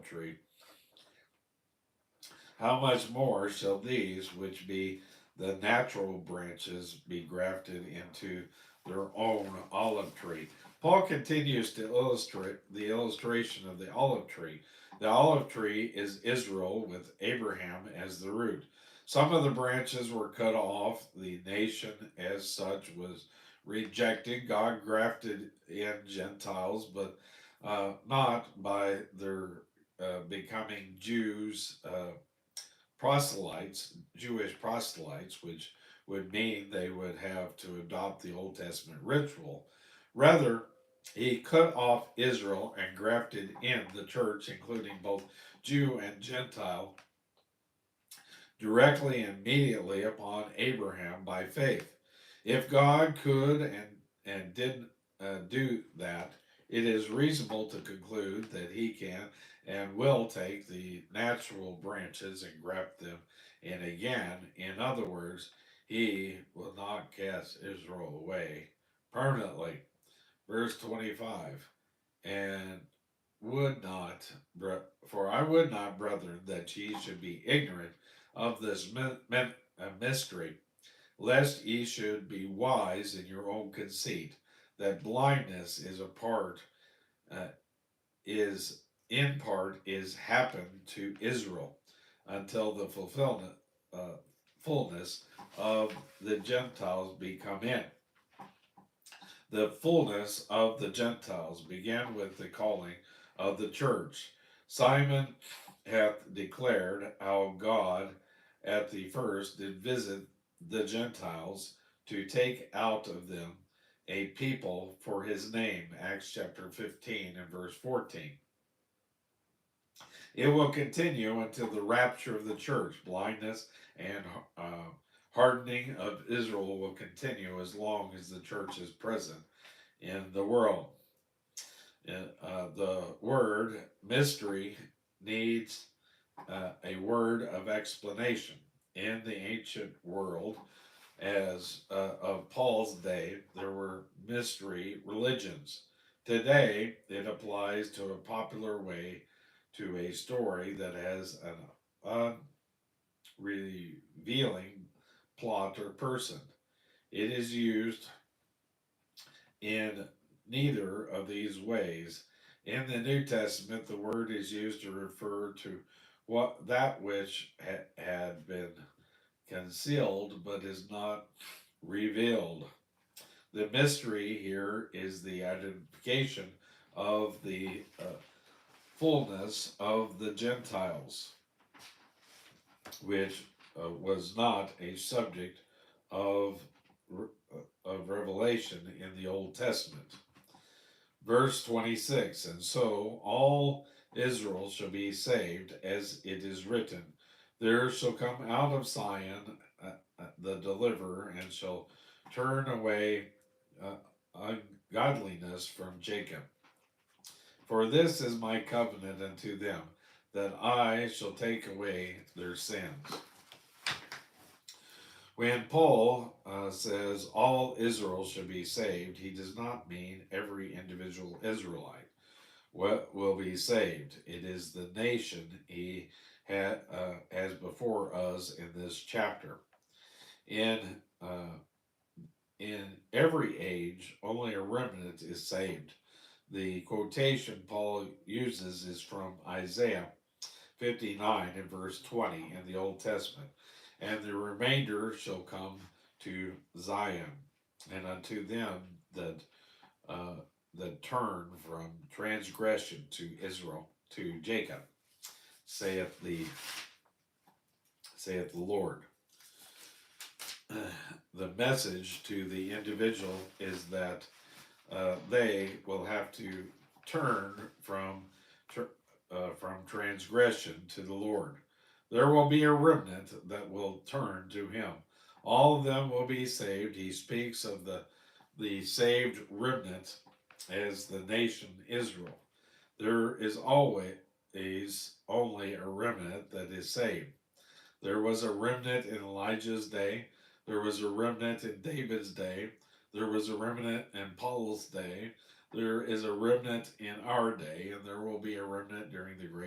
olive tree, how much more shall these, which be the natural branches, be grafted into their own olive tree? Paul continues to illustrate the illustration of the olive tree. The olive tree is Israel with Abraham as the root. Some of the branches were cut off. The nation, as such, was rejected. God grafted in Gentiles, but not by their becoming Jews. Proselytes, Jewish proselytes, which would mean they would have to adopt the Old Testament ritual. Rather, he cut off Israel and grafted in the church, including both Jew and Gentile, directly and immediately upon Abraham by faith. If God could and did do that, it is reasonable to conclude that he can and will take the natural branches and graft them in again. In other words, he will not cast Israel away permanently. Verse 25, and would not, for I would not, brethren, that ye should be ignorant of this mystery, lest ye should be wise in your own conceit, that blindness is a part, uh, is in part, is happened to Israel, until the fulfillment, uh, fullness of the Gentiles be come in. The fullness of the Gentiles began with the calling of the church. Simon hath declared how God at the first did visit the Gentiles to take out of them a people for his name. Acts chapter 15 and verse 14. It will continue until the rapture of the church. Blindness and hardening of Israel will continue as long as the church is present in the world. The word mystery needs a word of explanation. In the ancient world, as of Paul's day, there were mystery religions. Today, it applies to a popular way to a story that has an unrevealing plot or person. It is used in neither of these ways. In the New Testament, the word is used to refer to what that which had been concealed but is not revealed. The mystery here is the identification of the fullness of the Gentiles, which was not a subject of of revelation in the Old Testament. Verse 26, and so all Israel shall be saved, as it is written, there shall come out of Zion the deliverer, and shall turn away ungodliness from Jacob. For this is my covenant unto them, that I shall take away their sins. When Paul says all Israel should be saved, he does not mean every individual Israelite will be saved. It is the nation he has before us in this chapter. In uh, in every age, only a remnant is saved. The quotation Paul uses is from Isaiah 59 and verse 20 in the Old Testament. And the remainder shall come to Zion, and unto them uh, that turn from transgression to Israel, to Jacob, saith the Lord. The message to the individual is that they will have to turn from transgression to the Lord. There will be a remnant that will turn to him. All of them will be saved. He speaks of the saved remnant as the nation Israel. There is always only a remnant that is saved. There was a remnant in Elijah's day. There was a remnant in David's day. There was a remnant in Paul's day. There is a remnant in our day, and there will be a remnant during the great